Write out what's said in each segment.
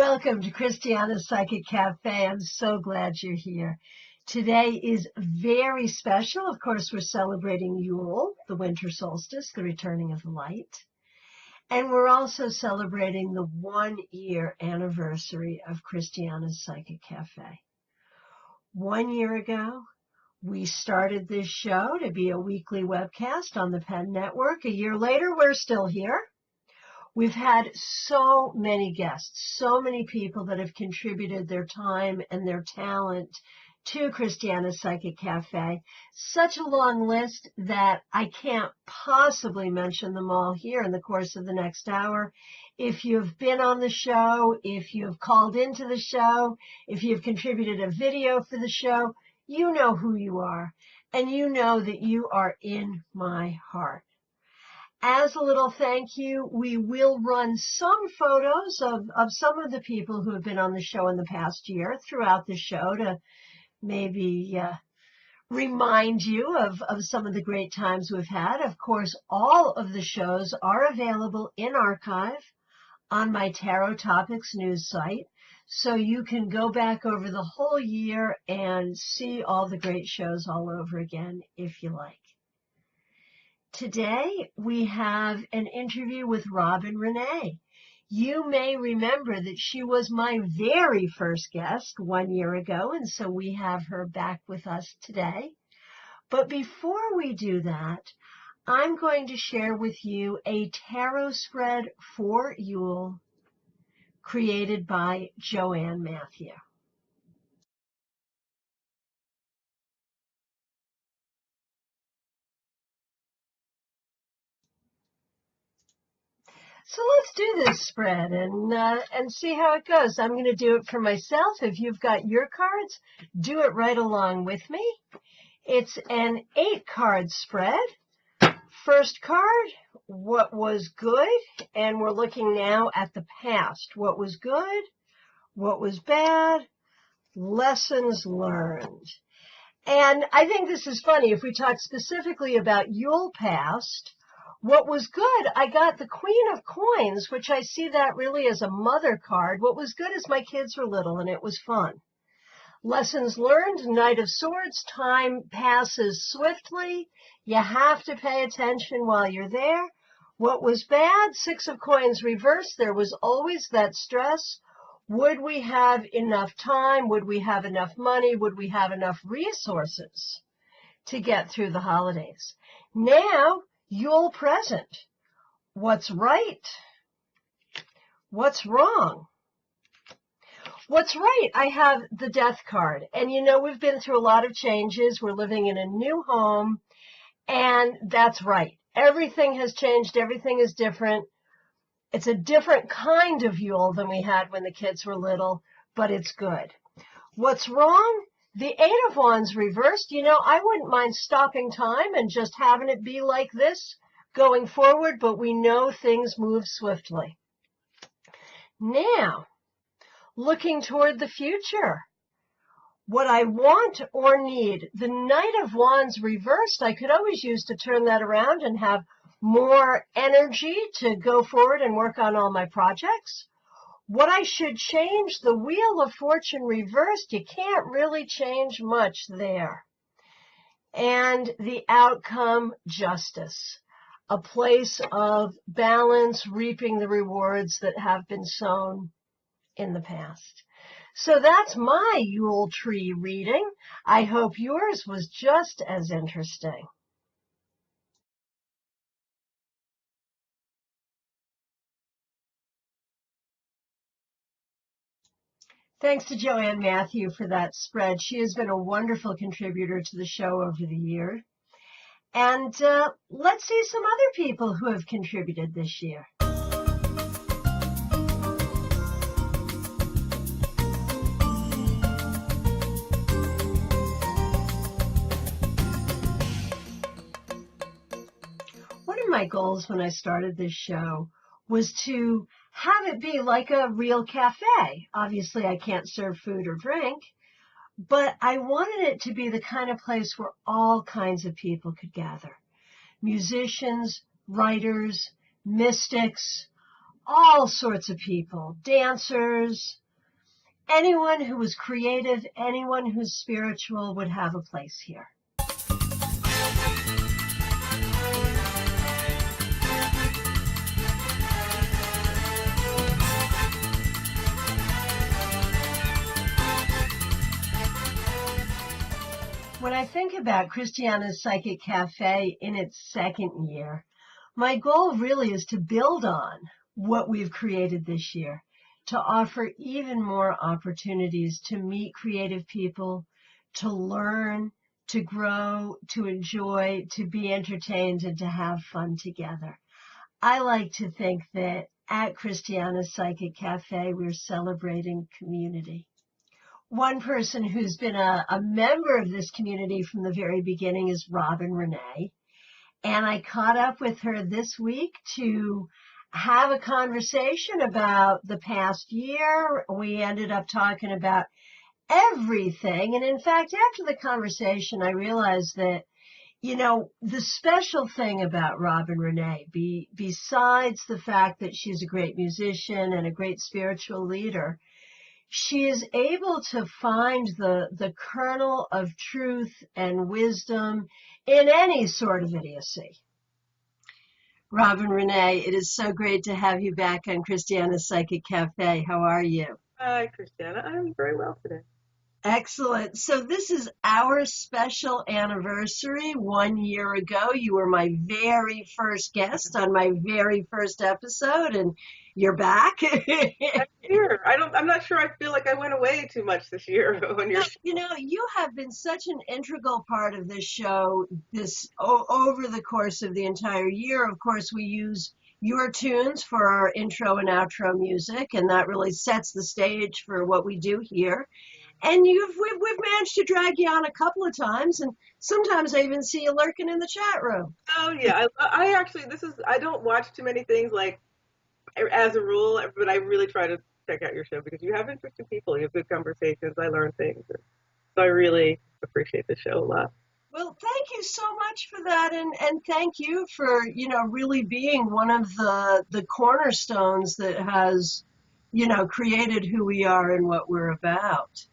Welcome to Christiana's Psychic Café. I'm so glad you're here. Today is very special. Of course, we're celebrating Yule, the winter solstice, the returning of the light. And we're also celebrating the 1-year anniversary of Christiana's Psychic Café. 1 year ago, we started this show to be a weekly webcast on the Penn Network. A year later, we're still here. We've had so many guests, so many people that have contributed their time and their talent to Christiana's Psychic Café. Such a long list that I can't possibly mention them all here in the course of the next hour. If you've been on the show, if you've called into the show, if you've contributed a video for the show, you know who you are, and you know that you are in my heart. As a little thank you, we will run some photos of some of the people who have been on the show in the past year throughout the show to maybe remind you of some of the great times we've had. Of course, all of the shows are available in archive on my Tarot Topics news site, so you can go back over the whole year and see all the great shows all over again if you like. Today, we have an interview with Robin Renee. You may remember that she was my very first guest 1 year ago, and so we have her back with us today. But before we do that, I'm going to share with you a tarot spread for Yule created by Joanne Matthew. So let's do this spread and see how it goes. I'm going to do it for myself. If you've got your cards, do it right along with me. It's an 8-card spread. First card, what was good? And we're looking now at the past. What was good? What was bad? Lessons learned. And I think this is funny. If we talk specifically about Yule past, what was good, I got the Queen of Coins, which I see that really as a mother card. What was good is my kids were little and it was fun. Lessons learned, Knight of Swords, time passes swiftly. You have to pay attention while you're there. What was bad, 6 of Coins reversed. There was always that stress. Would we have enough time? Would we have enough money? Would we have enough resources to get through the holidays? Now, Yule present. What's right? What's wrong? What's right? I have the Death card. And you know, we've been through a lot of changes. We're living in a new home. And that's right. Everything has changed. Everything is different. It's a different kind of Yule than we had when the kids were little, but it's good. What's wrong? The 8 of Wands reversed. You know, I wouldn't mind stopping time and just having it be like this going forward, but we know things move swiftly. Now, looking toward the future, what I want or need, the Knight of Wands reversed, I could always use to turn that around and have more energy to go forward and work on all my projects. What I should change, the Wheel of Fortune reversed, you can't really change much there. And the outcome, Justice, a place of balance, reaping the rewards that have been sown in the past. So that's my Yule tree reading. I hope yours was just as interesting. Thanks to Joanne Matthew for that spread. She has been a wonderful contributor to the show over the year. And let's see some other people who have contributed this year. One of my goals when I started this show was to have it be like a real cafe. Obviously, I can't serve food or drink, but I wanted it to be the kind of place where all kinds of people could gather. Musicians, writers, mystics, all sorts of people, dancers, anyone who was creative, anyone who's spiritual would have a place here. When I think about Christiana's Psychic Café in its second year, my goal really is to build on what we've created this year, to offer even more opportunities to meet creative people, to learn, to grow, to enjoy, to be entertained, and to have fun together. I like to think that at Christiana's Psychic Café, we're celebrating community. One person who's been a member of this community from the very beginning is Robin Renee. And I caught up with her this week to have a conversation about the past year. We ended up talking about everything. And in fact, after the conversation, I realized that, the special thing about Robin Renee, besides the fact that she's a great musician and a great spiritual leader, she is able to find the kernel of truth and wisdom in any sort of idiocy. Robin Renee, it is so great to have you back on Christiana's Psychic Cafe. How are you? Hi, Christiana. I'm very well today. Excellent. So this is our special anniversary. 1 year ago, you were my very first guest on my very first episode, and you're back. I'm here. I'm not sure I feel like I went away too much this year when you're. You have been such an integral part of this show over the course of the entire year. Of course, we use your tunes for our intro and outro music, and that really sets the stage for what we do here. And we've managed to drag you on a couple of times, and sometimes I even see you lurking in the chat room. Oh yeah, I actually I don't watch too many things like as a rule, but I really try to check out your show because you have interesting people, you have good conversations, I learn things, so I really appreciate the show a lot. Well, thank you so much for that, and thank you for really being one of the cornerstones that has created who we are and what we're about.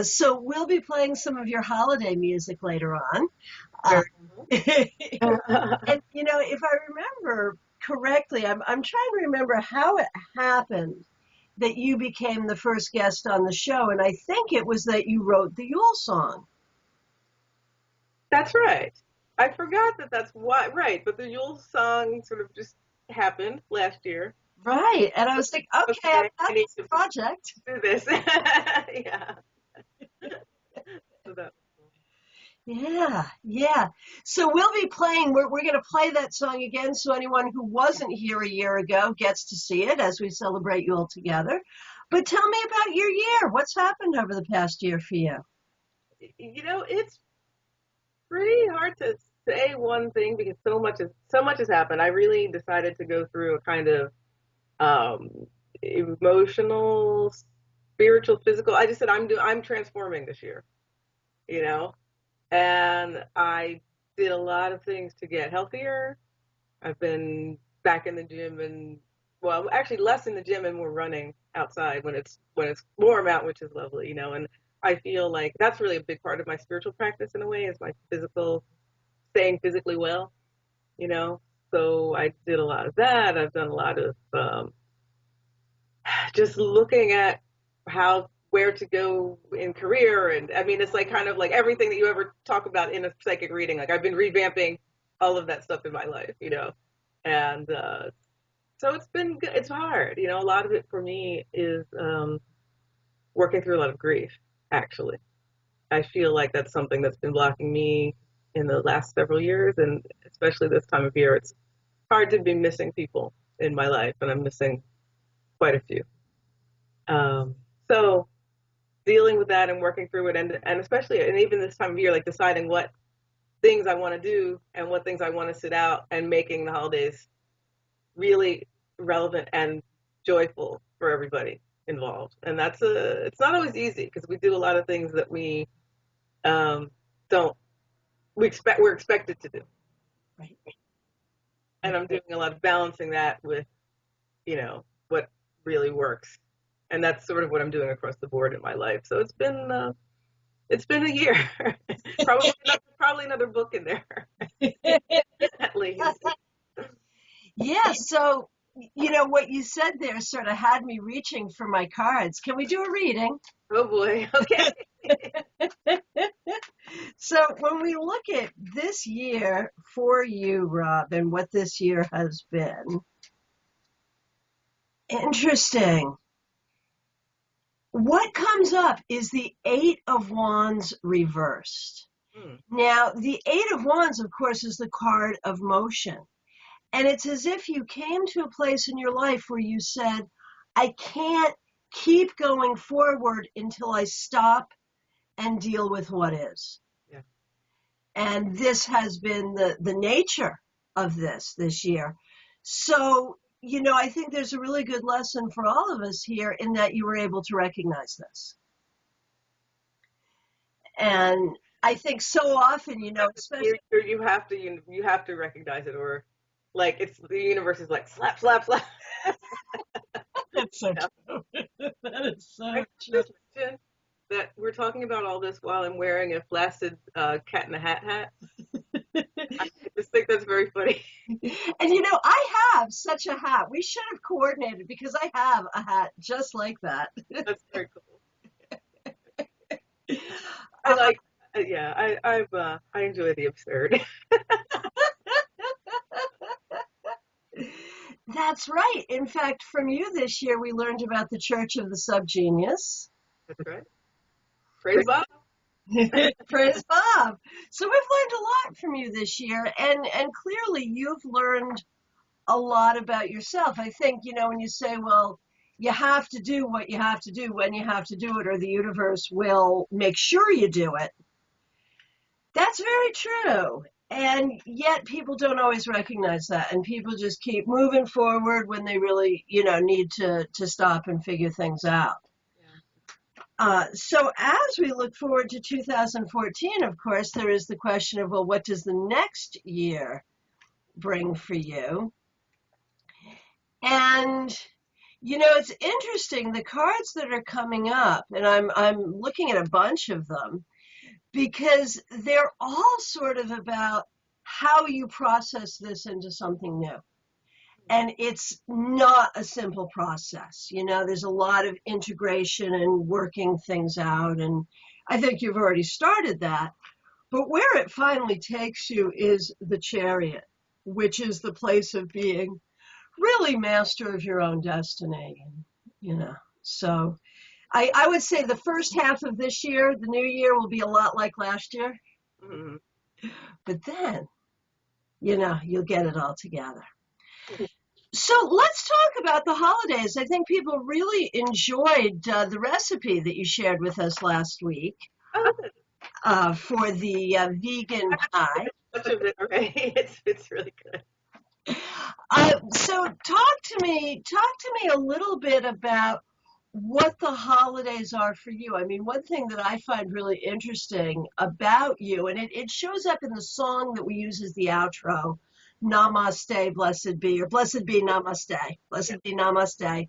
So we'll be playing some of your holiday music later on. And, if I remember correctly, I'm trying to remember how it happened that you became the first guest on the show. And I think it was that you wrote the Yule song. That's right. I forgot that's why, right. But the Yule song sort of just happened last year. Right. And I was like, okay, I need the project. Do this. Yeah. Yeah. So we'll be playing, we're going to play that song again so anyone who wasn't here a year ago gets to see it as we celebrate Yule together. But tell me about your year. What's happened over the past year for you? It's pretty hard to say one thing because so much has happened. I really decided to go through a kind of emotional, spiritual, physical. I just said I'm transforming this year, and I did a lot of things to get healthier. I've been back in the gym and actually less in the gym and more running outside when it's warm out, which is lovely, and I feel like that's really a big part of my spiritual practice in a way is my staying physically well, so I did a lot of that. I've done a lot of just looking at where to go in career. And I mean, it's like kind of like everything that you ever talk about in a psychic reading. Like I've been revamping all of that stuff in my life, and so it's been good. It's hard. A lot of it for me is working through a lot of grief, actually. I feel like that's something that's been blocking me in the last several years. And especially this time of year, it's hard to be missing people in my life. And I'm missing quite a few. So dealing with that and working through it and especially, and even this time of year, like deciding what things I want to do and what things I want to sit out and making the holidays really relevant and joyful for everybody involved. And it's not always easy because we do a lot of things that we're expected to do. Right. And I'm doing a lot of balancing that with, what really works. And that's sort of what I'm doing across the board in my life. So it's been a year. Probably another book in there at least. Yeah, so what you said there sort of had me reaching for my cards. Can we do a reading? Oh boy. Okay. So when we look at this year for you, Rob, and what this year has been, interesting. What comes up is the Eight of Wands reversed. Now, the Eight of Wands, of course, is the card of motion. And it's as if you came to a place in your life where you said, I can't keep going forward until I stop and deal with what is. Yeah. And this has been the nature of this year. So, I think there's a really good lesson for all of us here in that you were able to recognize this. And I think so often, especially you have to recognize it, or like the universe is like slap, slap, slap. That's so true. That is so true. Just mention that we're talking about all this while I'm wearing a flaccid cat in a hat. I just think that's very funny. And I have such a hat. We should have coordinated because I have a hat just like that. That's very cool. I enjoy the absurd. That's right. In fact, from you this year, we learned about the Church of the Subgenius. That's right. Praise Bob. Praise Bob. So we've learned a lot from you this year, and clearly you've learned a lot about yourself. I think, when you say, well, you have to do what you have to do when you have to do it, or the universe will make sure you do it. That's very true. And yet people don't always recognize that, and people just keep moving forward when they really, need to stop and figure things out. So as we look forward to 2014, of course, there is the question of, well, what does the next year bring for you? And, it's interesting, the cards that are coming up, and I'm looking at a bunch of them, because they're all sort of about how you process this into something new. And it's not a simple process. There's a lot of integration and working things out. And I think you've already started that. But where it finally takes you is the Chariot, which is the place of being really master of your own destiny. So I would say the first half of this year, the new year, will be a lot like last year. Mm-hmm. But then, you'll get it all together. So let's talk about the holidays. I think people really enjoyed the recipe that you shared with us last week for the vegan pie. Much of it already. It's really good. So talk to me a little bit about what the holidays are for you. I mean, one thing that I find really interesting about you, and it shows up in the song that we use as the outro, Namaste, blessed be, or blessed be namaste, blessed be namaste,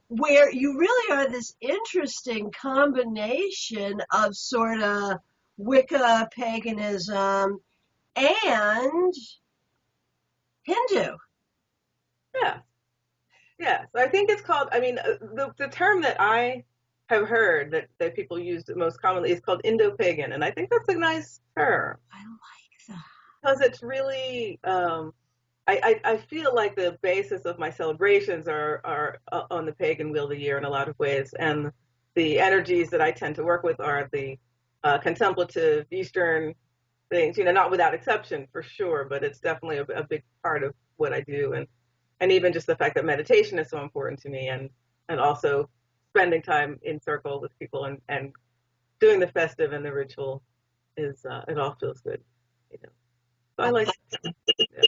where you really are this interesting combination of sort of Wicca, paganism, and Hindu. Yeah. Yes. I think it's called, the term that I have heard that people use most commonly is called Indo-Pagan, and I think that's a nice term. I like that. Because it's really, I feel like the basis of my celebrations are on the pagan wheel of the year in a lot of ways, and the energies that I tend to work with are the contemplative Eastern things, not without exception for sure, but it's definitely a big part of what I do, and even just the fact that meditation is so important to me, and also spending time in circle with people and doing the festive and the ritual is it all feels good, So I like it. Yeah.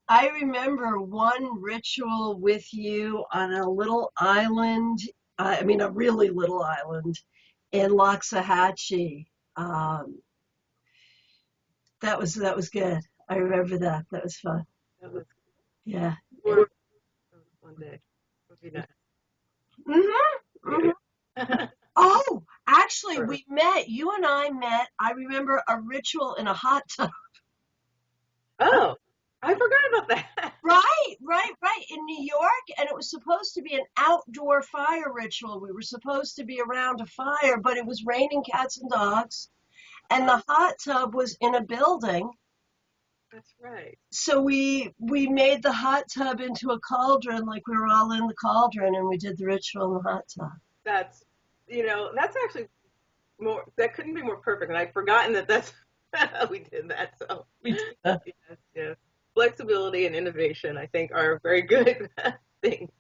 I remember one ritual with you on a little island, a really little island in Loxahatchee. That was good. I remember that. That was fun. That was Yeah. one day. Would be nice. Mm-hmm. Mm-hmm. Oh, actually, Sure. we met. You and I met. I remember a ritual in a hot tub. Oh, I forgot about that. Right. In New York, and it was supposed to be an outdoor fire ritual. We were supposed to be around a fire, but it was raining cats and dogs, and the hot tub was in a building. That's right. So we made the hot tub into a cauldron, like we were all in the cauldron, and we did the ritual in the hot tub. That's, that's actually more, that couldn't be more perfect. And I'd forgotten that's how we did that. So, We did that. yes. Flexibility and innovation, I think, are very good things.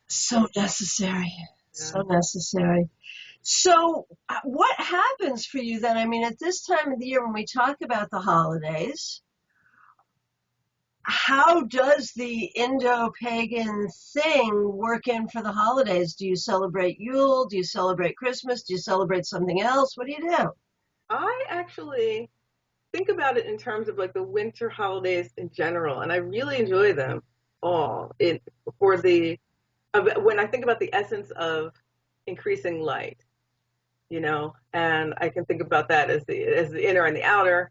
So necessary. Yeah. So necessary. So, what happens for you then? I mean, at this time of the year when we talk about the holidays, how does the Indo-pagan thing work in for the holidays? Do you celebrate Yule? Do you celebrate Christmas? Do you celebrate something else? What do you do? I actually think about it in terms of like the winter holidays in general, and I really enjoy them all. When I think about the essence of increasing light, and I can think about that as the inner and the outer,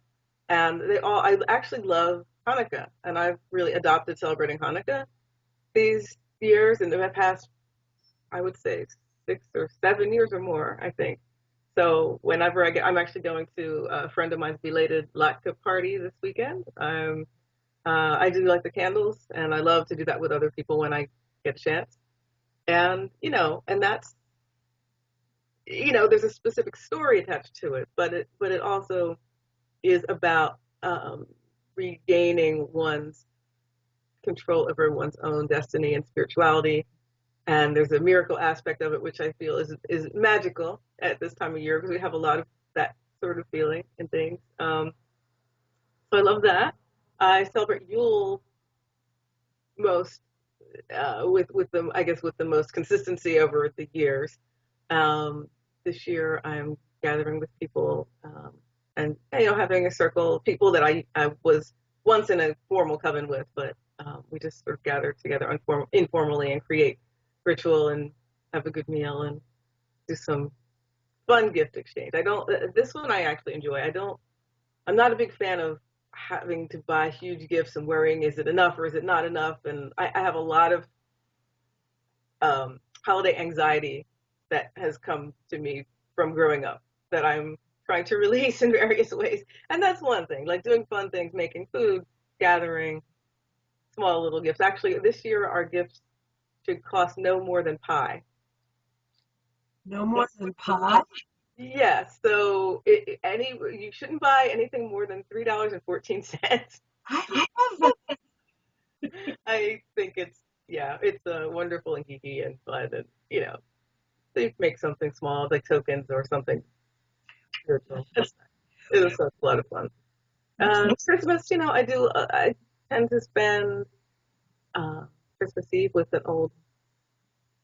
and I actually love Hanukkah, and I've really adopted celebrating Hanukkah these years, in the past, I would say 6 or 7 years or more, I think. So whenever I'm actually going to a friend of mine's belated latke party this weekend. I do like the candles, and I love to do that with other people when I get a chance. And and that's there's a specific story attached to it, but it also is about regaining one's control over one's own destiny and spirituality. And there's a miracle aspect of it, which I feel is magical at this time of year, because we have a lot of that sort of feeling and things. So I love that. I celebrate Yule most with the most consistency over the years. This year I'm gathering with people, and having a circle of people that I was once in a formal coven with, but we just sort of gather together informally and create ritual and have a good meal and do some fun gift exchange. This one I actually enjoy. I'm not a big fan of having to buy huge gifts and worrying, is it enough or is it not enough? And I have a lot of holiday anxiety that has come to me from growing up that I'm trying to release in various ways. And that's one thing, like doing fun things, making food, gathering, small little gifts. Actually, this year our gifts should cost no more than pie. No more than pie? Yes. So you shouldn't buy anything more than $3.14. I love it. I think it's wonderful and geeky and fun, and they make something small like tokens or something spiritual. It was a lot of fun. Christmas, I tend to spend Christmas Eve with an old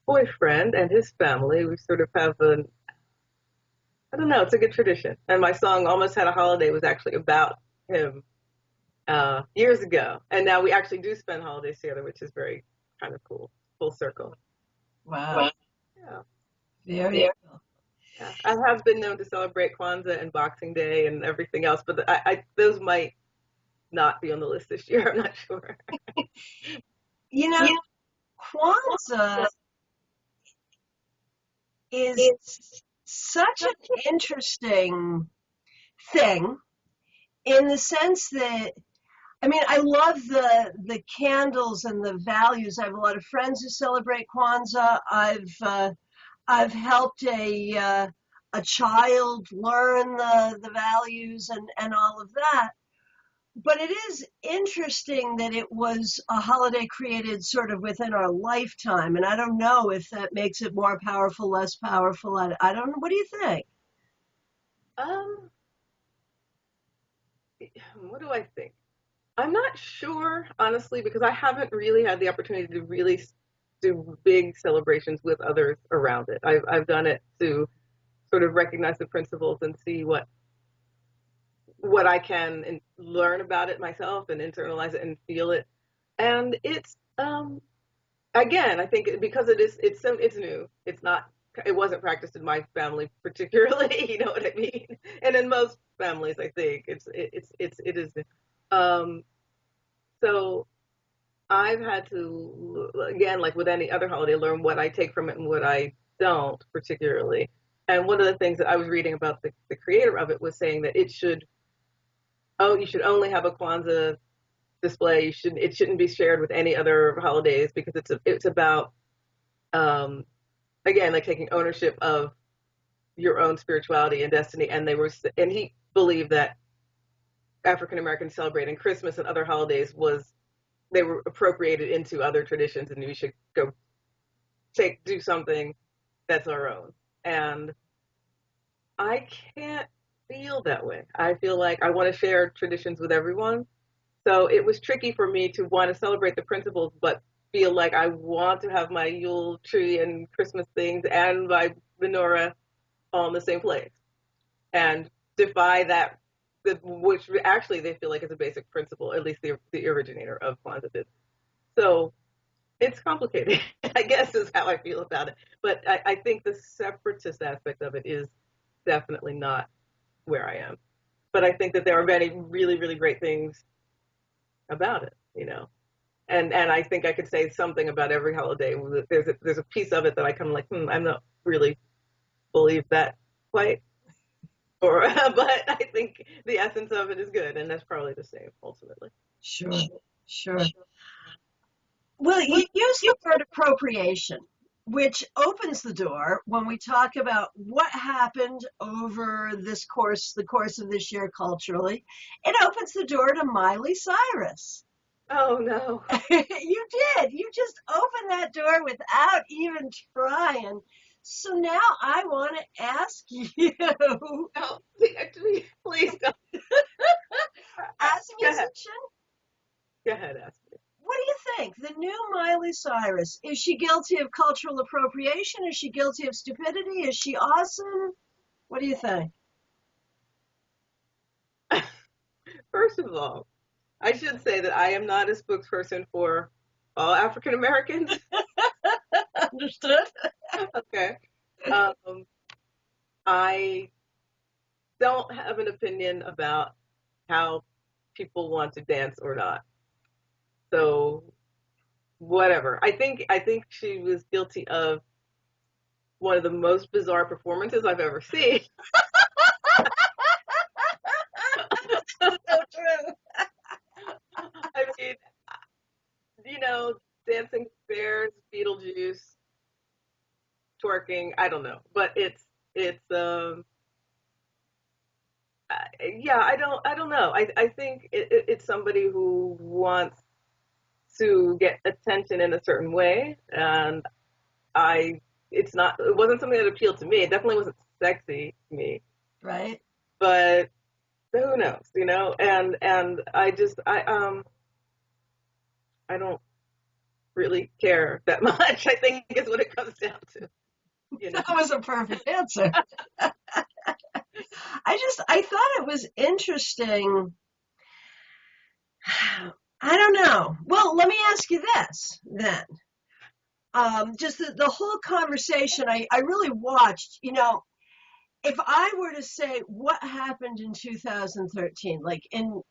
boyfriend and his family. We sort of have I don't know, it's a good tradition. And my song Almost Had a Holiday was actually about him years ago. And now we actually do spend holidays together, which is very kind of cool. Full circle. Wow. Yeah. Very cool. Yeah. I have been known to celebrate Kwanzaa and Boxing Day and everything else, but those might not be on the list this year. I'm not sure. Kwanzaa is such an interesting thing in the sense that, I mean, I love the candles and the values. I have a lot of friends who celebrate Kwanzaa. I've helped a child learn the values and all of that. But it is interesting that it was a holiday created sort of within our lifetime, and I don't know if that makes it more powerful, less powerful. I don't know. What do you think? What do I think? I'm not sure, honestly, because I haven't really had the opportunity to really do big celebrations with others around it. I've done it to sort of recognize the principles and see what I can learn about it myself and internalize it and feel it. And it's again, I think because it's new. It wasn't practiced in my family particularly. You know what I mean? And in most families, I think it is. Um, so I've had to, again, like with any other holiday, learn what I take from it and what I don't particularly. And one of the things that I was reading about the creator of it was saying that you should only have a Kwanzaa display. It shouldn't be shared with any other holidays because it's about, um, again, like taking ownership of your own spirituality and destiny. And he believed that African Americans celebrating Christmas and other holidays they were appropriated into other traditions, and we should go do something that's our own. And I can't feel that way. I feel like I want to share traditions with everyone. So it was tricky for me to want to celebrate the principles, but feel like I want to have my Yule tree and Christmas things and my menorah all in the same place, and defy that, which actually they feel like is a basic principle, at least the originator of Kwanzaa did. So it's complicated, I guess, is how I feel about it. But I think the separatist aspect of it is definitely not where I am. But I think that there are many really, really great things about it, you know. And I think I could say something about every holiday. There's a piece of it that I kind of like, I'm not really believe that quite. But I think the essence of it is good, and that's probably the same ultimately. Sure. Well, you use the word appropriation, which opens the door when we talk about what happened over the course of this year culturally. It opens the door to Miley Cyrus. Oh, no. You did. You just opened that door without even trying. So now I want to ask you. No, please don't. As a musician? Go ahead, ask me. What do you think? The new Miley Cyrus, is she guilty of cultural appropriation? Is she guilty of stupidity? Is she awesome? What do you think? First of all, I should say that I am not a spokesperson for all African Americans. Understood. Okay. I don't have an opinion about how people want to dance or not. So whatever. I think she was guilty of one of the most bizarre performances I've ever seen. So true. I mean, you know, dancing bears, Beetlejuice, twerking, I don't know. But yeah, I don't know. I think it's somebody who wants to get attention in a certain way, and it wasn't something that appealed to me. It definitely wasn't sexy to me. Right. But who knows, you know? And I don't really care that much, I think is what it comes down to. You know? That was a perfect answer. I thought it was interesting. I don't know. Well, let me ask you this then. Just the whole conversation, I really watched, you know, if I were to say what happened in 2013, like in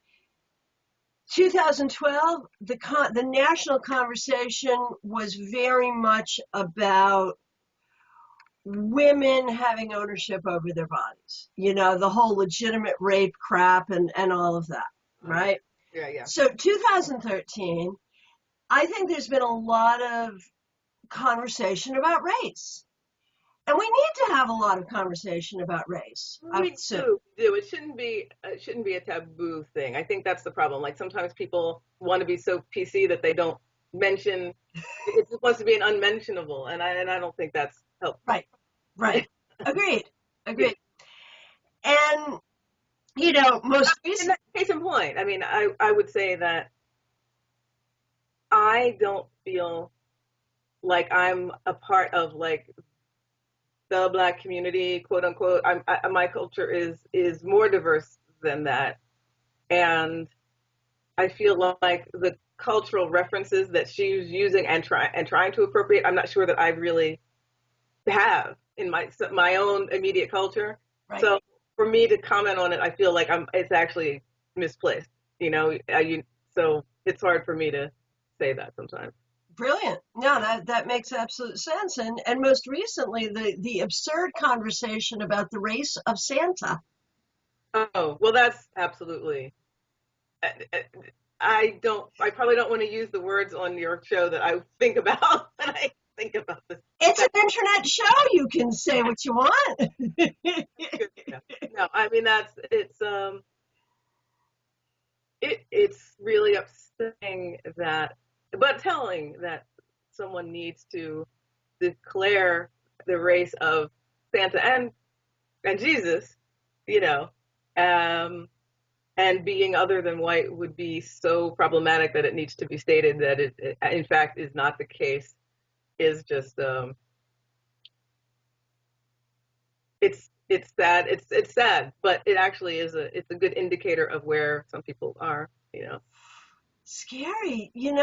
2012, the national conversation was very much about women having ownership over their bodies, you know, the whole legitimate rape crap and all of that, right? Yeah. So 2013, I think there's been a lot of conversation about race. And we need to have a lot of conversation about race. We do. It shouldn't be a taboo thing. I think that's the problem. Like sometimes people want to be so PC that they don't mention. It's supposed to be an unmentionable, and I don't think that's helpful. Right. Agreed. And you know, most recent case in point, I mean, I would say that I don't feel like I'm a part of like the Black community, quote unquote. My culture is more diverse than that, and I feel like the cultural references that she's using and trying to appropriate, I'm not sure that I really have in my own immediate culture. Right. So for me to comment on it, I feel like it's actually misplaced. So it's hard for me to say that sometimes. Brilliant. No, that makes absolute sense. And most recently, the absurd conversation about the race of Santa. Oh, well, that's absolutely. I probably don't want to use the words on your show that I think about when I think about this. It's an internet show. You can say what you want. Yeah. No, I mean it's really upsetting but telling that someone needs to declare the race of Santa and Jesus, and being other than white would be so problematic that it needs to be stated that it in fact is not the case, is just it's sad. It's sad, but it actually it's a good indicator of where some people are. Scary, and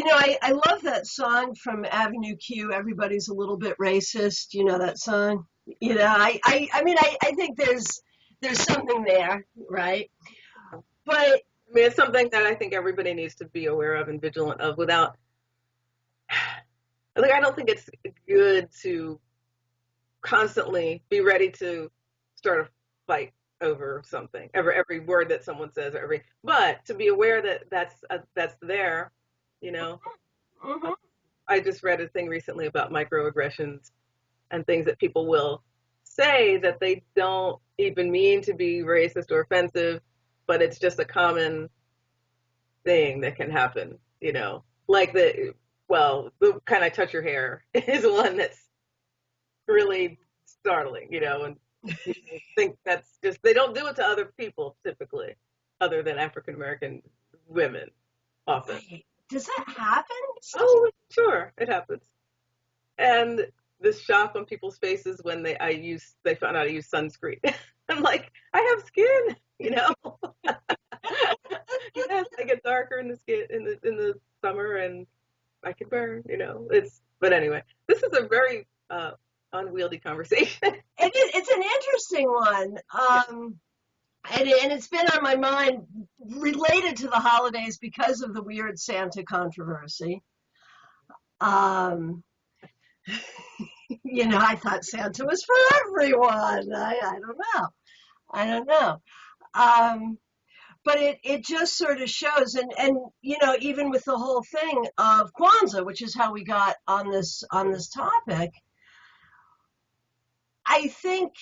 I love that song from Avenue Q, Everybody's a Little Bit Racist. You know that song? I think there's something there, right? But I mean, it's something that I think everybody needs to be aware of and vigilant of without, I don't think it's good to constantly be ready to start a fight over something, every word that someone says, but to be aware that that's there, mm-hmm. I just read a thing recently about microaggressions and things that people will say that they don't even mean to be racist or offensive, but it's just a common thing that can happen, like the kind of touch your hair is one that's really startling, and people think that's just, they don't do it to other people typically, other than African American women often. Does that happen? Oh, sure, it happens. And the shock on people's faces when they found out I use sunscreen. I'm like, I have skin, Yes, I get darker in the skin in the summer, and I can burn, But anyway, this is a very unwieldy conversation. It's an interesting one. And it's been on my mind related to the holidays because of the weird Santa controversy. I thought Santa was for everyone. I don't know. But it just sort of shows, and even with the whole thing of Kwanzaa, which is how we got on this topic, I think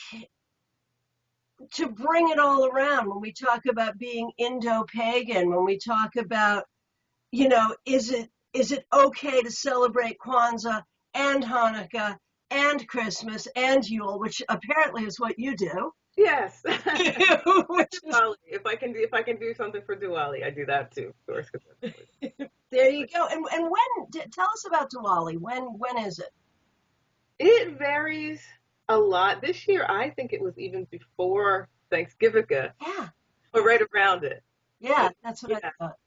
to bring it all around, when we talk about being Indo-pagan, when we talk about, is it okay to celebrate Kwanzaa and Hanukkah and Christmas and Yule, which apparently is what you do. Yes. Diwali. If I can do something for Diwali, I do that too, of course. There you go. And when? Tell us about Diwali. When is it? It varies a lot. This year, I think it was even before Thanksgiving. Yeah. Or right around it. Yeah, that's what I thought.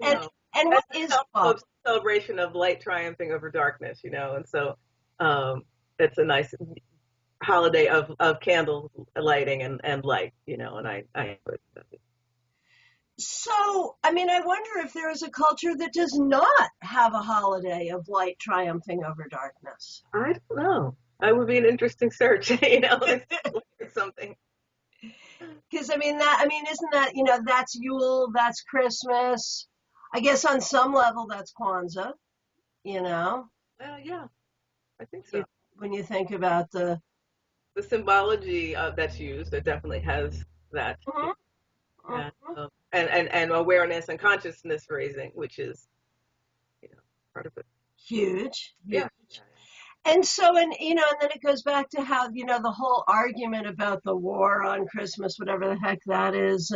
And what is a celebration of light triumphing over darkness, and so it's a nice holiday of candle lighting and light, and I enjoy it. So, I wonder if there is a culture that does not have a holiday of light triumphing over darkness. I don't know. That would be an interesting search, it's something. Because isn't that, that's Yule, that's Christmas. I guess on some level that's Kwanzaa, Yeah, I think so. When you think about the symbology that's used, it definitely has that. Mm-hmm. Mm-hmm. And awareness and consciousness raising, which is, part of it. Huge. Yeah. And so, and then it goes back to how, the whole argument about the war on Christmas, whatever the heck that is,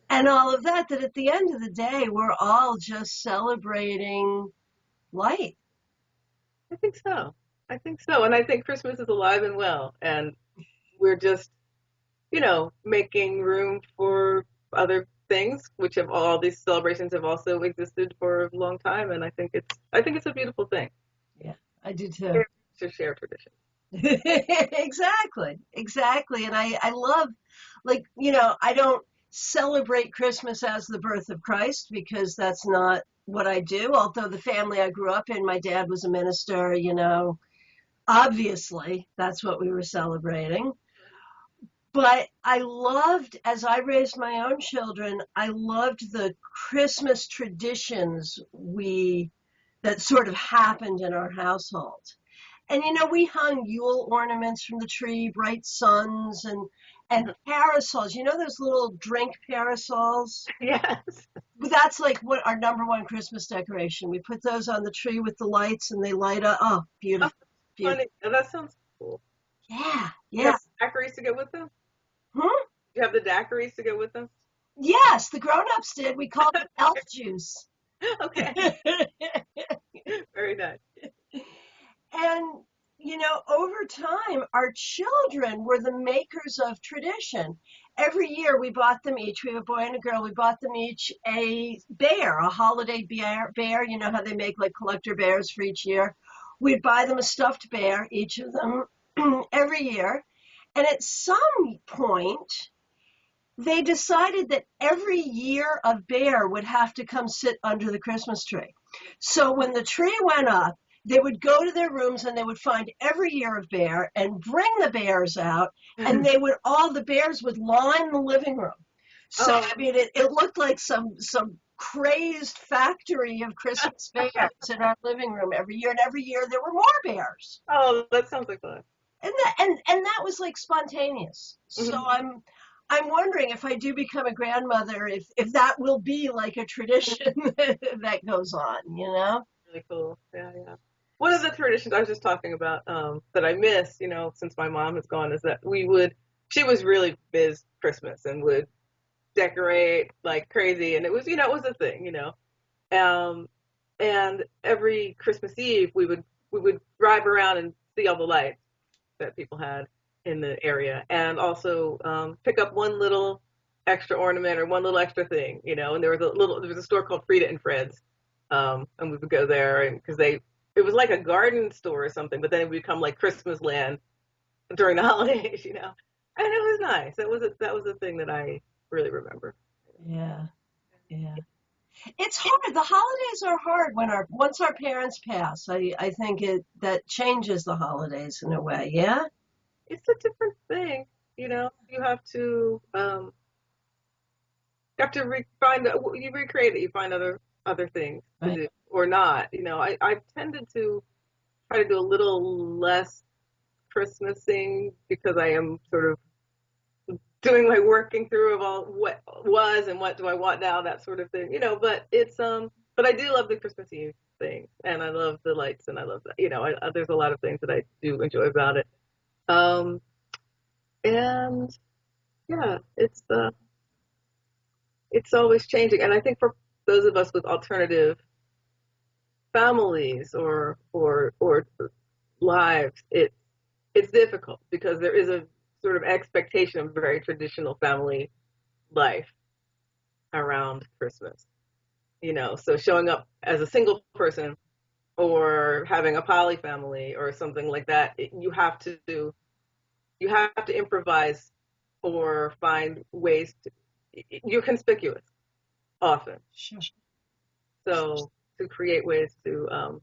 and all of that at the end of the day, we're all just celebrating light. I think so. And I think Christmas is alive and well, and we're just, making room for other things, which have all these celebrations have also existed for a long time, and I think it's a beautiful thing. Yeah, I do too. To share tradition. Exactly. And I love, like, I don't celebrate Christmas as the birth of Christ because that's not what I do. Although the family I grew up in, my dad was a minister, obviously that's what we were celebrating. But I loved, as I raised my own children, I loved the Christmas traditions that sort of happened in our household. And we hung Yule ornaments from the tree, bright suns and parasols. Those little drink parasols? Yes. That's like what our number one Christmas decoration. We put those on the tree with the lights and they light up. Oh, beautiful. Funny. Oh, that sounds cool. Yeah, You have daiquiris to go with them? You have the daiquiris to go with them? Yes, the grown-ups did. We called it elf juice. Okay. Very nice. And, over time, our children were the makers of tradition. Every year we bought them each, we have a boy and a girl, we bought them each a bear, a holiday bear. You know how they make like collector bears for each year? We'd buy them a stuffed bear, each of them, every year. And at some point, they decided that every year a bear would have to come sit under the Christmas tree. So when the tree went up, they would go to their rooms and they would find every year of bear and bring the bears out, and the bears would line the living room. So, I mean, it looked like some crazed factory of Christmas bears in our living room every year, and every year there were more bears. Oh, that sounds like fun. And that was like spontaneous. So I'm wondering if I do become a grandmother, if that will be like a tradition that goes on, Really cool. Yeah. One of the traditions I was just talking about that I miss, since my mom is gone, is that she was really biz Christmas and would decorate like crazy, and it was a thing, and every Christmas Eve we would drive around and see all the lights that people had in the area, and also pick up one little extra ornament or one little extra thing, and there was a store called Frida and Fred's, and we would go there, and because it was like a garden store or something, but then it would become like Christmas land during the holidays, and it was nice. That was a thing that I really remember. Yeah. It's hard. The holidays are hard once our parents pass. I think that changes the holidays in a way. Yeah. It's a different thing, you have to you recreate it. You find other things to do or not. I've tended to try to do a little less Christmasing because I am sort of doing my working through of all what was and what do I want now, that sort of thing, but it's but I do love the Christmas Eve thing, and I love the lights, and I love that, there's a lot of things that I do enjoy about it, and yeah, it's always changing, and I think for those of us with alternative families or lives, it's difficult because there is a sort of expectation of very traditional family life around Christmas, so showing up as a single person or having a poly family or something like that, you have to improvise or find ways you're conspicuous often. Sure. So to create ways to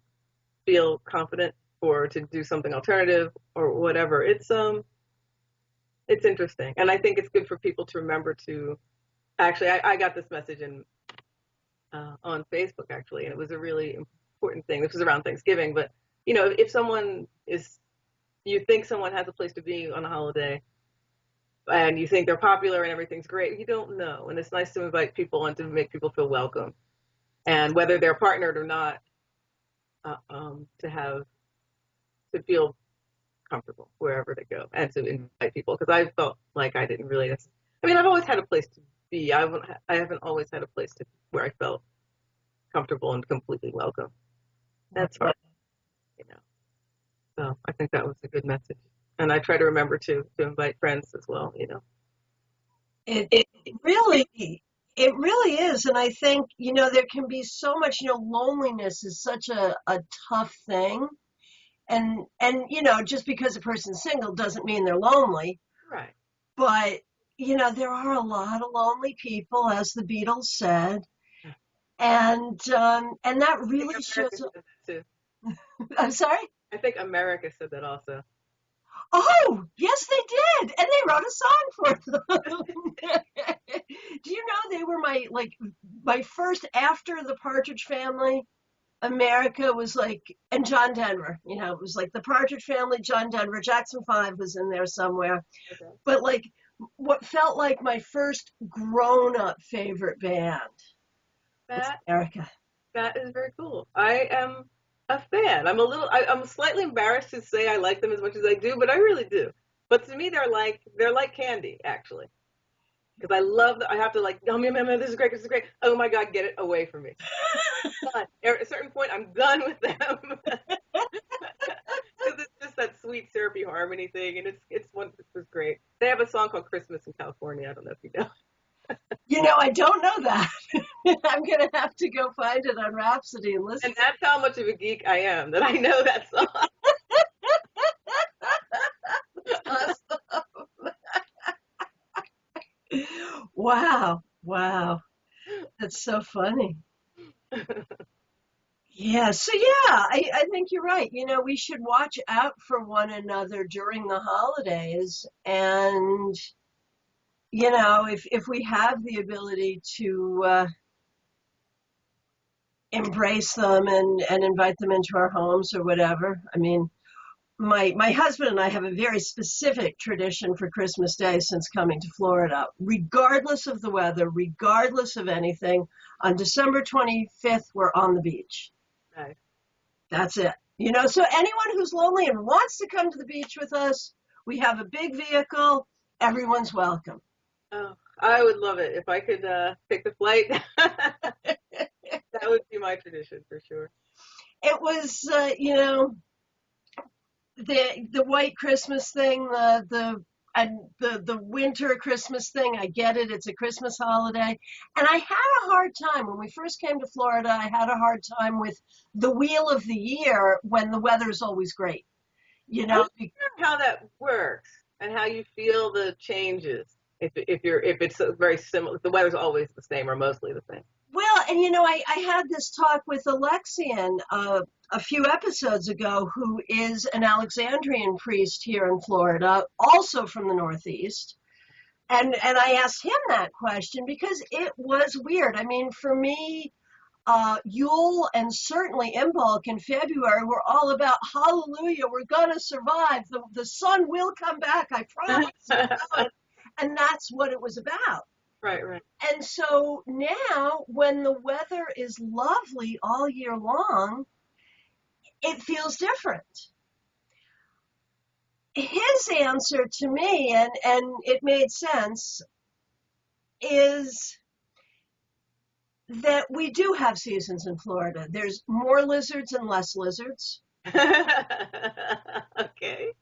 feel confident or to do something alternative or whatever, it's interesting. And I think it's good for people to remember to actually, I got this message on Facebook actually, and it was a really important thing. This was around Thanksgiving, but if you think someone has a place to be on a holiday and you think they're popular and everything's great, you don't know. And it's nice to invite people and to make people feel welcome. And whether they're partnered or not, to feel comfortable wherever they go and to invite people. Because I felt like I didn't really, I've always had a place to be. I haven't always had a place where I felt comfortable and completely welcome. That's hard, So I think that was a good message. And I try to remember to invite friends as well, It really It really is. And I think, there can be so much, loneliness is such a tough thing. And just because a person's single doesn't mean they're lonely. Right. But, there are a lot of lonely people, as the Beatles said. And that really shows up. Too. I'm sorry? I think America said that also. Oh, yes, they did. And they wrote a song for them. Do you know they were my first after the Partridge Family? America was and John Denver, it was like the Partridge Family, John Denver, Jackson 5 was in there somewhere. Okay. But what felt like my first grown-up favorite band was America. That is very cool. I am a fan. I'm slightly embarrassed to say I like them as much as I do, but I really do. But to me, they're like candy, actually. Because I have to oh, this is great, oh my God, get it away from me. But at a certain point, I'm done with them. Because it's just that sweet, syrupy harmony thing, and it's great. They have a song called Christmas in California. I don't know if you know. I don't know that. I'm going to have to go find it on Rhapsody and listen. And that's how much of a geek I am, that I know that song. Awesome. Wow. That's so funny. Yeah, so I think you're right. We should watch out for one another during the holidays. And, if we have the ability to embrace them and invite them into our homes or whatever. I mean, my husband and I have a very specific tradition for Christmas Day since coming to Florida. Regardless of the weather, regardless of anything, on December 25th, we're on the beach. Nice. That's it. So anyone who's lonely and wants to come to the beach with us, we have a big vehicle. Everyone's welcome. Oh, I would love it if I could pick the flight. That would be my tradition for sure. It was, the white Christmas thing, the winter Christmas thing. I get it. It's a Christmas holiday. And I had a hard time when we first came to Florida. I had a hard time with the wheel of the year when the weather's always great. I'm not sure how that works and how you feel the changes. If it's very similar, the weather's always the same or mostly the same. Well, and I had this talk with Alexian a few episodes ago, who is an Alexandrian priest here in Florida, also from the Northeast. And I asked him that question because it was weird. I mean, for me, Yule and certainly Imbolc in February were all about hallelujah, we're going to survive. The sun will come back, I promise. And that's what it was about. Right. And so now when the weather is lovely all year long, it feels different. His answer to me, and it made sense, is that we do have seasons in Florida. There's more lizards and less lizards. Okay.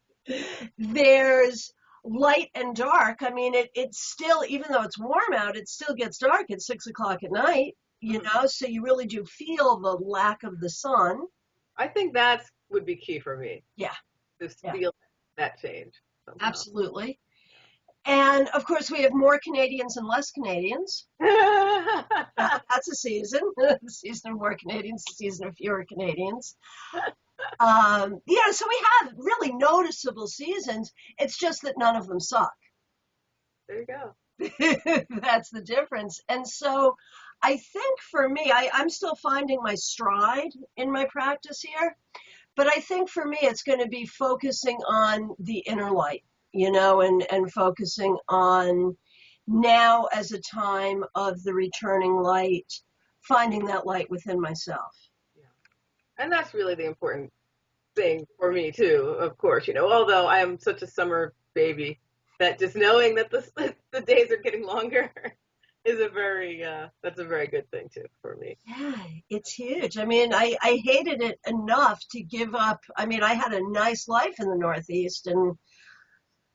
There's light and dark. I mean, it's still, even though it's warm out, it still gets dark at 6 o'clock at night, so you really do feel the lack of the sun. I think that would be key for me. Yeah. Just feel that change. Somehow. Absolutely. And of course, we have more Canadians and less Canadians. That's a season. The season of more Canadians, the season of fewer Canadians. So we have really noticeable seasons. It's just that none of them suck. There you go. That's the difference. And so I think for me, I'm still finding my stride in my practice here. But I think for me, it's going to be focusing on the inner light, and focusing on now as a time of the returning light, finding that light within myself. And that's really the important thing for me too, of course, although I am such a summer baby that just knowing that the days are getting longer is that's a very good thing too for me. Yeah, it's huge. I mean, I hated it enough to give up. I mean, I had a nice life in the Northeast, and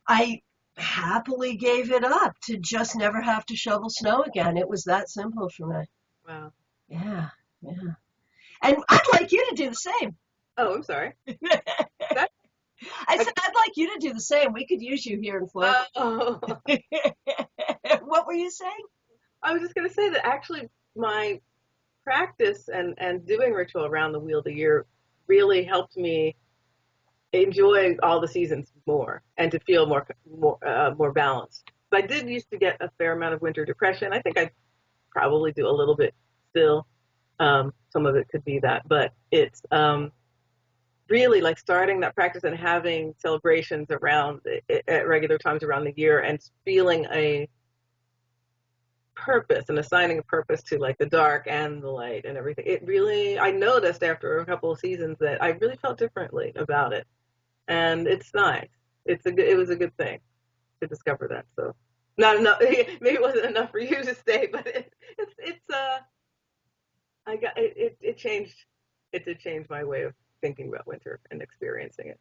I happily gave it up to just never have to shovel snow again. It was that simple for me. Wow. Yeah, yeah. And I'd like you to do the same. Oh, I'm sorry. That, I said I'd like you to do the same. We could use you here in Florida. oh, What were you saying? I was just going to say that actually my practice and doing ritual around the wheel of the year really helped me enjoy all the seasons more and to feel more balanced. But I did used to get a fair amount of winter depression. I think I probably do a little bit still. Some of it could be that, but it's really like starting that practice and having celebrations around at regular times around the year and feeling a purpose and assigning a purpose to like the dark and the light and everything. It really, I noticed after a couple of seasons that I really felt differently about it. And it's nice. It was a good thing to discover that. So not enough, maybe it wasn't enough for you to stay, but it changed, it did change my way of thinking about winter and experiencing it.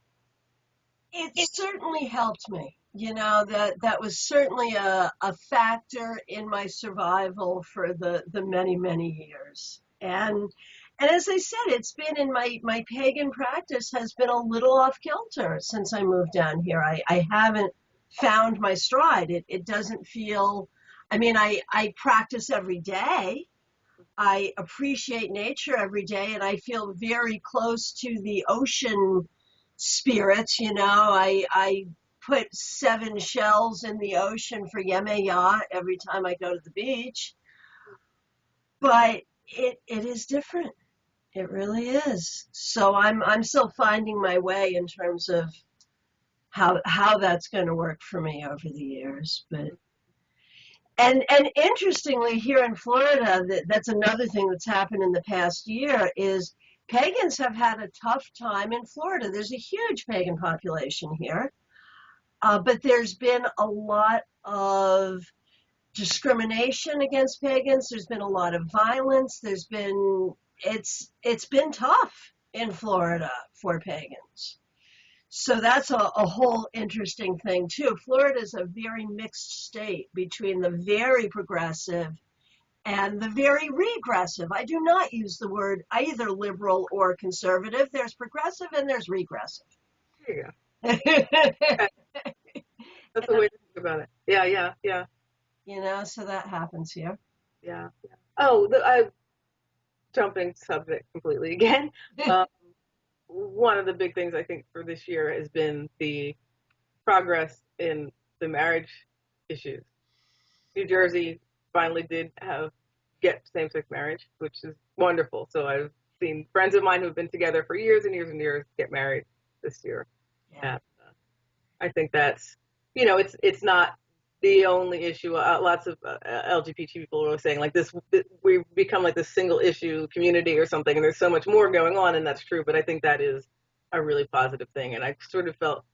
It certainly helped me. That was certainly a factor in my survival for the many, many years. And as I said, it's been in my pagan practice has been a little off kilter since I moved down here. I haven't found my stride. It doesn't feel, I mean, I practice every day. I appreciate nature every day, and I feel very close to the ocean spirits. I put 7 shells in the ocean for Yemeya every time I go to the beach. But it is different. It really is. So I'm still finding my way in terms of how that's going to work for me over the years. But and interestingly, here in Florida, that's another thing that's happened in the past year is pagans have had a tough time in Florida. There's a huge pagan population here, but there's been a lot of discrimination against pagans. There's been a lot of violence. It's been tough in Florida for pagans. So that's a whole interesting thing too. Florida is a very mixed state between the very progressive and the very regressive. I do not use the word either liberal or conservative. There's progressive and there's regressive. There you go. That's the way to think about it. Yeah. So that happens here. Yeah. Oh, jumping subject completely again. One of the big things I think for this year has been the progress in the marriage issues. New Jersey finally did get same-sex marriage, which is wonderful. So I've seen friends of mine who've been together for years and years and years get married this year. Yeah. And I think that's, it's not the only issue. Lots of LGBT people are saying like this, we've become like this single issue community or something, and there's so much more going on, and that's true. But I think that is a really positive thing. And I sort of felt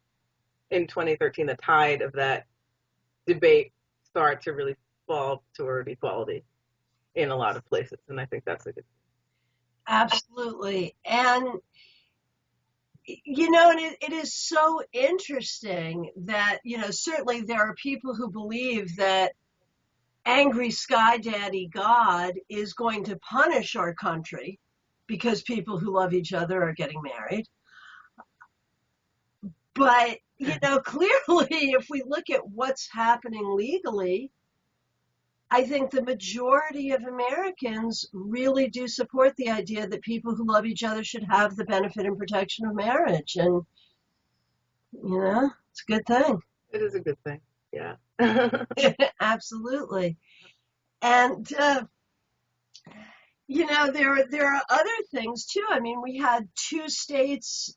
in 2013 the tide of that debate start to really fall toward equality in a lot of places, and I think that's a good thing. Absolutely. And and it is so interesting that, certainly there are people who believe that angry sky daddy God is going to punish our country because people who love each other are getting married. But, clearly, if we look at what's happening legally, I think the majority of Americans really do support the idea that people who love each other should have the benefit and protection of marriage. And, it's a good thing. It is a good thing. Yeah. Absolutely. And, there are other things too. I mean, we had 2 states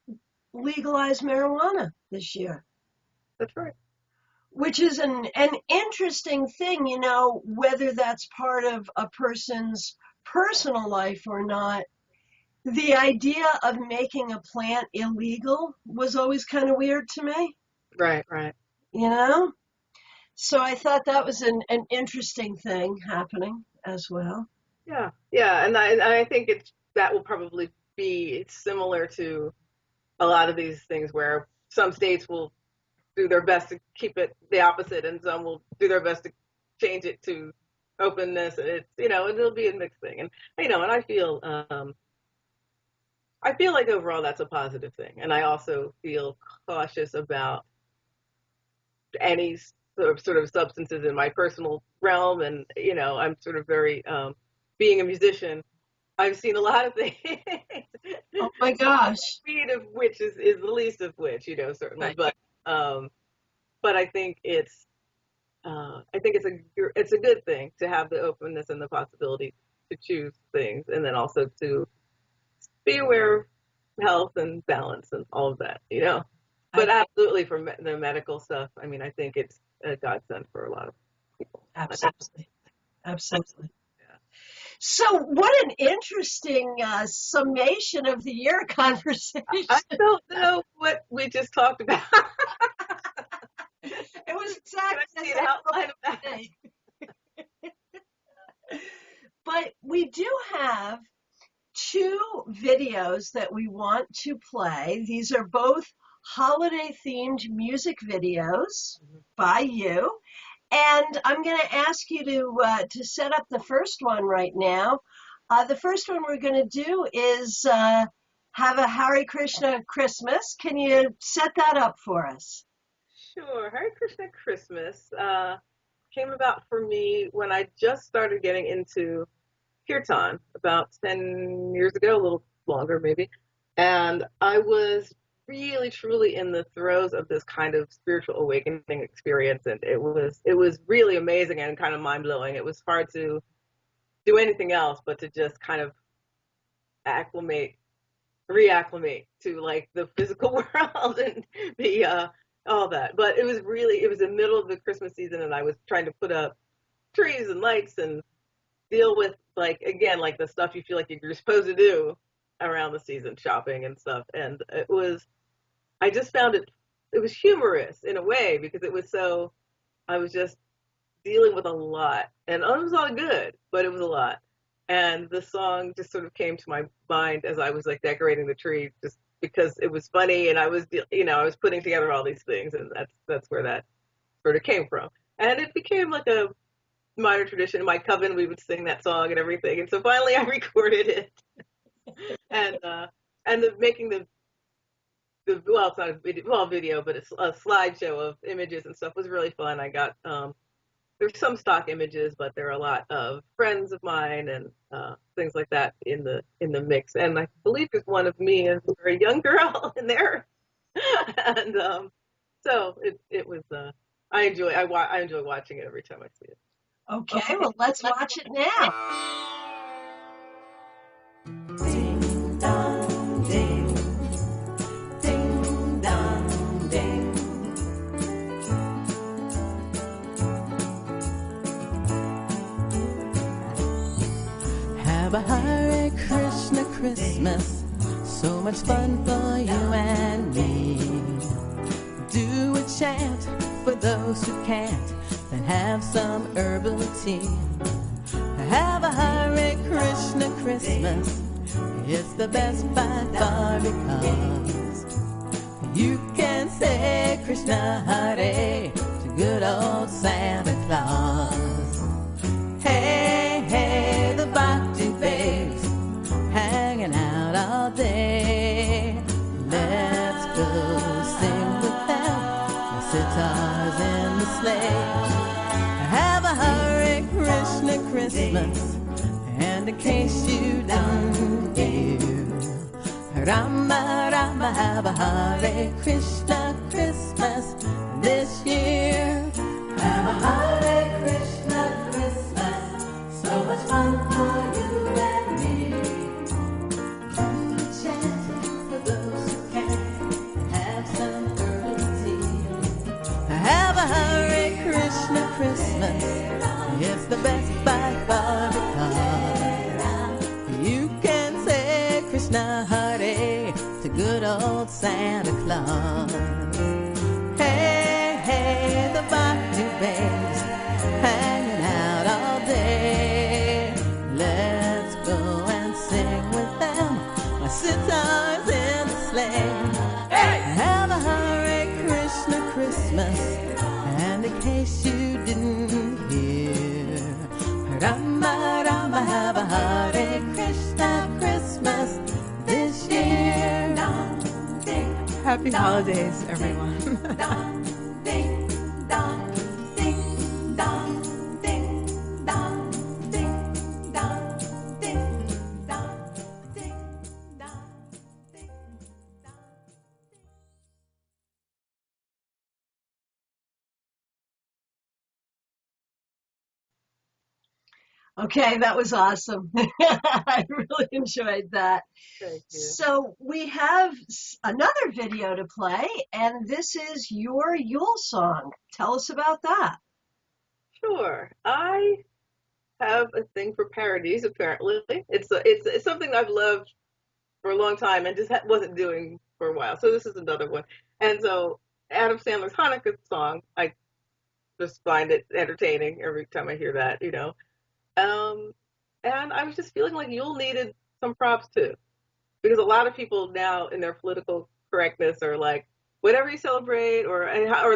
legalize marijuana this year. That's right. Which is an interesting thing, whether that's part of a person's personal life or not. The idea of making a plant illegal was always kind of weird to me. Right. So I thought that was an interesting thing happening as well. Yeah, and I think that will probably be similar to a lot of these things where some states will do their best to keep it the opposite, and some will do their best to change it to openness. It's, it'll be a mixed thing. And, and I feel like overall that's a positive thing. And I also feel cautious about any sort of substances in my personal realm. And, I'm sort of very, being a musician, I've seen a lot of things. Oh my gosh. Speed of which is the least of which, certainly. Right. But I think it's a good thing to have the openness and the possibility to choose things, and then also to be aware of health and balance and all of that, But absolutely, for the medical stuff, I mean, I think it's a godsend for a lot of people. Absolutely. Yeah. So what an interesting summation of the year conversation. I don't know what we just talked about. It was exactly the outline of that day. But we do have 2 videos that we want to play. These are both holiday-themed music videos by you. And I'm going to ask you to set up the first one right now. The first one we're going to do is have a Hare Krishna Christmas. Can you set that up for us? Sure. Hare Krishna Christmas came about for me when I just started getting into kirtan about 10 years ago, a little longer maybe. And I was really, truly in the throes of this kind of spiritual awakening experience. And it was really amazing and kind of mind-blowing. It was hard to do anything else but to just kind of reacclimate to like the physical world and be all that. But it was the middle of the Christmas season, and I was trying to put up trees and lights and deal with like the stuff you feel like you're supposed to do around the season, shopping and stuff. And I just found it was humorous in a way, because I was just dealing with a lot, and it was all good, but it was a lot. And the song just sort of came to my mind as I was like decorating the tree, just because it was funny, and I was putting together all these things, and that's where that sort of came from. And it became like a minor tradition. In my coven, we would sing that song and everything. And so finally I recorded it. and making the well, it's not a video, but it's a slideshow of images and stuff was really fun. I got there's some stock images, but there are a lot of friends of mine and things like that in the mix. And I believe there's one of me as a very young girl in there. And so it was I enjoy watching it every time I see it. Okay, well, let's watch it now. Ding dong ding, ding dong ding. Have a Hare Krishna Christmas, so much fun for you and me. Do a chant for those who can't, then have some herbal tea. Have a Hare Krishna Christmas, it's the best by far, because you can say Krishna Hare to good old Santa Claus. Hey, hey, the Bhakti babes hanging out all day. Let's go sing with them, the sitars in the sleigh. Have a Hare Krishna Christmas, and in case you don't hear, Rama Rama, have a Hare Krishna Christmas this year. Have a Hare Krishna Christmas, so much fun for you and me. Chanting for those who can, have some herbal tea. Have a Hare Krishna Christmas, it's the best by far, because you can say Krishna Hare to good old Santa Claus. Hey, hey, the Bhakti babes hanging out all day. Let's go and sing with them, my sitars in the sleigh. Hey! Have a Hare Krishna Christmas, Christmas. And in case you didn't hear, Rama Rama, have a Hare Krishna Christmas this year. Happy holidays, everyone. Okay, that was awesome. I really enjoyed that. Thank you. So we have another video to play, and this is your Yule song. Tell us about that. Sure. I have a thing for parodies, apparently. It's something I've loved for a long time and just wasn't doing for a while. So this is another one. And so Adam Sandler's Hanukkah song, I just find it entertaining every time I hear that, you know. And I was just feeling like Yule needed some props too, because a lot of people now in their political correctness are like, whatever you celebrate, or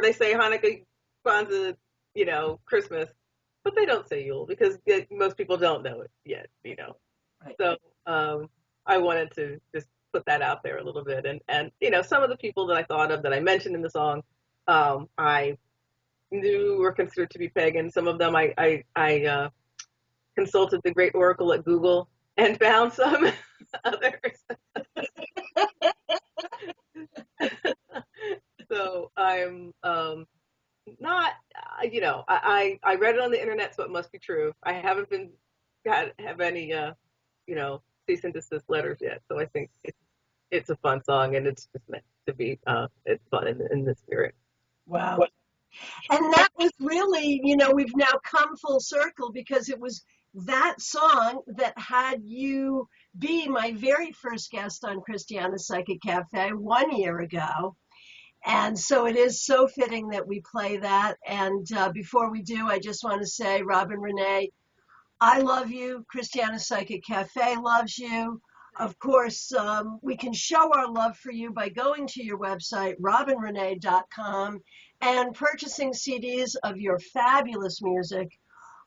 they say Hanukkah, Kwanzaa, you know, Christmas, but they don't say Yule because most people don't know it yet, you know. Right. So I wanted to just put that out there a little bit, and you know, some of the people that I thought of that I mentioned in the song, I knew were considered to be pagan. Some of them I consulted the great oracle at Google and found some others. So I'm not, you know, I read it on the internet, so it must be true. I haven't have any, you know, cease and desist letters yet. So I think it's a fun song, and it's just meant to be, it's fun in the spirit. Wow. And that was really, you know, we've now come full circle because it was that song that had you be my very first guest on Christiana's Psychic Café 1 year ago. And so it is so fitting that we play that. And before we do, I just want to say, Robin Renee, I love you. Christiana's Psychic Café loves you. Of course, we can show our love for you by going to your website, robinrenee.com, and purchasing CDs of your fabulous music.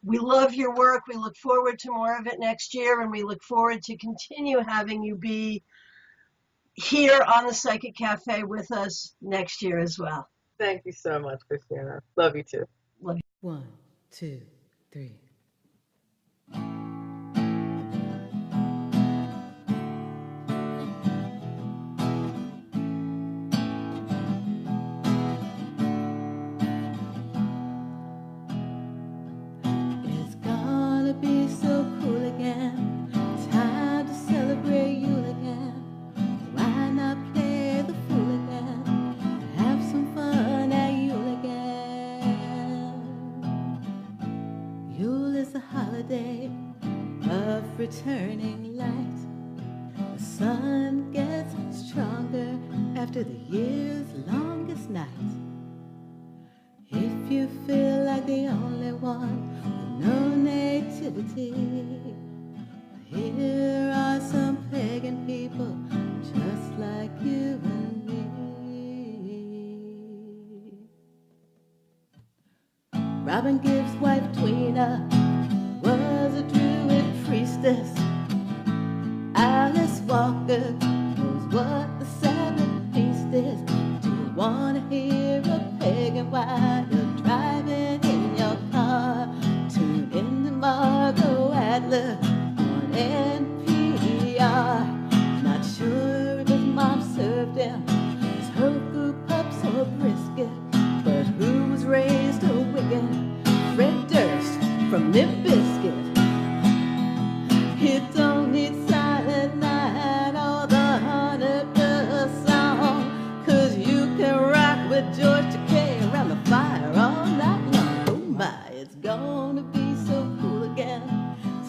We love your work. We look forward to more of it next year, and we look forward to continue having you be here on the Psychic Cafe with us next year as well. Thank you so much, Christiana. Love you too. Love you. 1, 2, 3. It's gonna be so cool again. Time to celebrate Yule again. Why not play the fool again? Have some fun at Yule again. Yule is a holiday of returning light. The sun gets stronger after the year's longest night. If you feel like the only one with no nativity, here are some pagan people just like you and me. Robin Gibbs' wife Tweena was a druid priestess. Alice Walker knows what the Sabbath feast is. Do you want to hear a pagan while you're driving in your car? Tune in to Margot Adler on NPR. Not sure if his mom served him his tofu pups or brisket, but who was raised a Wiccan? Fred Durst from Limp Bizkit. It don't need Silent Night or the Hanukkah song, 'cause you can rock with George Takei around the fire all night long. Oh my, it's gonna be so cool again.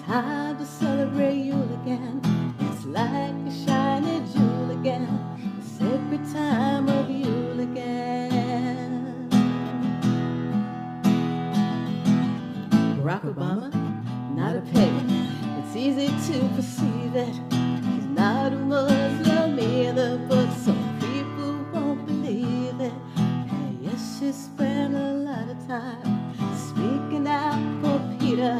Time to celebrate Yule again. It's like a shiny jewel again, the sacred time of Yule again. Barack Obama, not a pagan. It's easy to perceive it. He's not a Muslim either, but some people won't believe it. And yes, she spent a lot of time speaking out for Peter.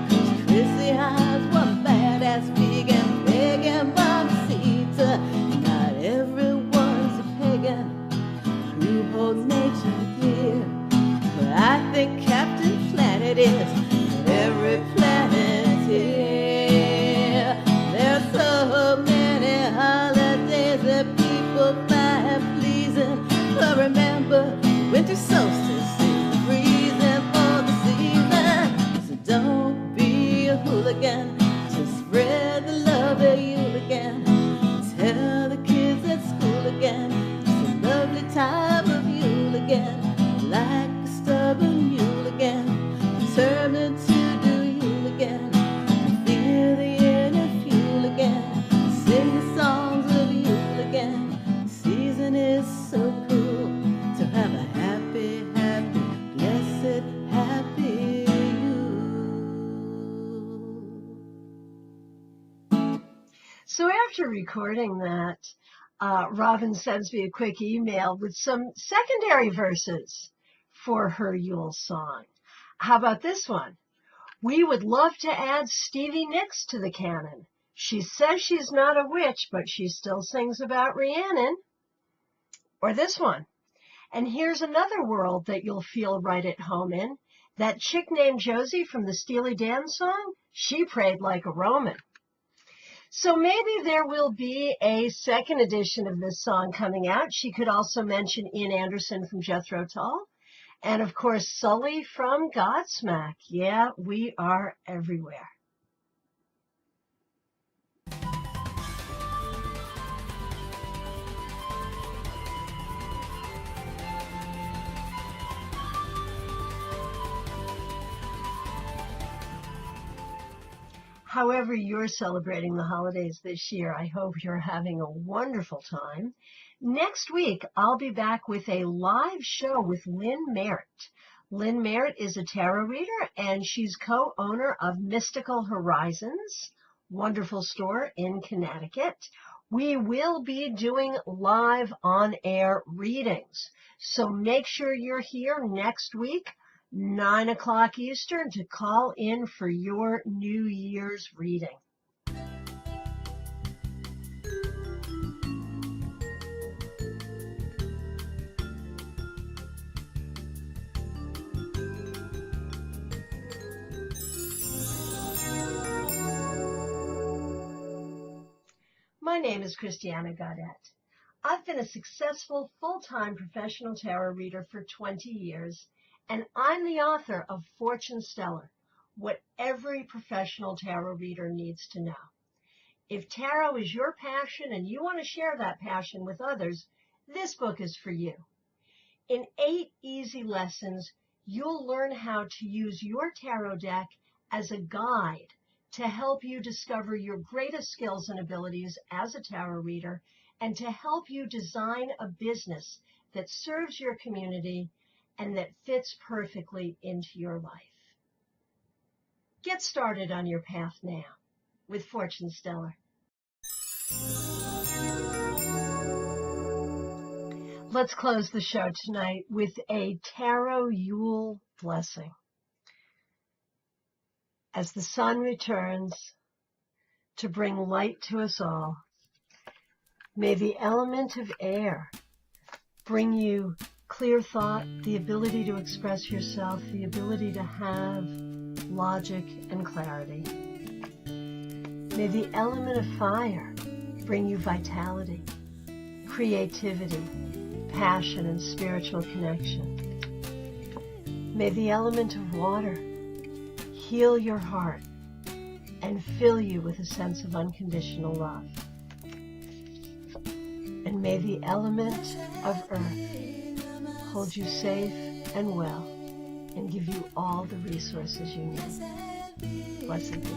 'Cause Chrissy eyes were bad as vegan, begging Mamacita. Not everyone's a pagan who holds nature dear, but I think Captain Planet is, and every planet here. There's so many holidays that people find pleasing, but remember, winter solstice is the reason for the season. So don't be a hooligan, just spread the love at Yule again. Tell the kids at school again, it's a lovely time of Yule again. Like a stubborn mule again, determined to do Yule again. Feel the inner fuel again, sing the songs of Yule again. The season is so cool to have a happy, happy, blessed, happy Yule. So after recording that, Robin sends me a quick email with some secondary verses for her Yule song. How about this one? We would love to add Stevie Nicks to the canon. She says she's not a witch, but she still sings about Rhiannon. Or this one. And here's another world that you'll feel right at home in. That chick named Josie from the Steely Dan song, she prayed like a Roman. So maybe there will be a second edition of this song coming out. She could also mention Ian Anderson from Jethro Tull. And of course, Sully from Godsmack. Yeah, we are everywhere. However you're celebrating the holidays this year, I hope you're having a wonderful time. Next week, I'll be back with a live show with Lynn Merritt. Lynn Merritt is a tarot reader, and she's co-owner of Mystical Horizons, wonderful store in Connecticut. We will be doing live on-air readings, so make sure you're here next week, 9 o'clock Eastern, to call in for your New Year's reading. My name is Christiana Gaudet. I've been a successful full-time professional tarot reader for 20 years, and I'm the author of Fortune Stellar, what every professional tarot reader needs to know. If tarot is your passion and you want to share that passion with others, this book is for you. In 8 easy lessons, you'll learn how to use your tarot deck as a guide to help you discover your greatest skills and abilities as a tarot reader, and to help you design a business that serves your community and that fits perfectly into your life. Get started on your path now with Fortune Stellar. Let's close the show tonight with a tarot Yule blessing. As the sun returns to bring light to us all, may the element of air bring you clear thought, the ability to express yourself, the ability to have logic and clarity. May the element of fire bring you vitality, creativity, passion, and spiritual connection. May the element of water heal your heart and fill you with a sense of unconditional love. And may the element of earth hold you safe and well and give you all the resources you need. Blessed be.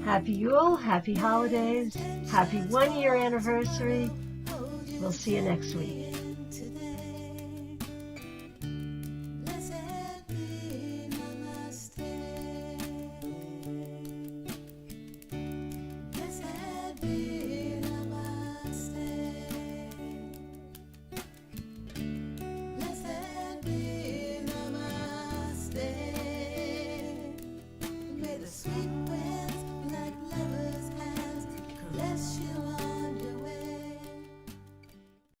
Happy Yule, happy holidays, happy 1-year anniversary. We'll see you next week. way, the sweet way.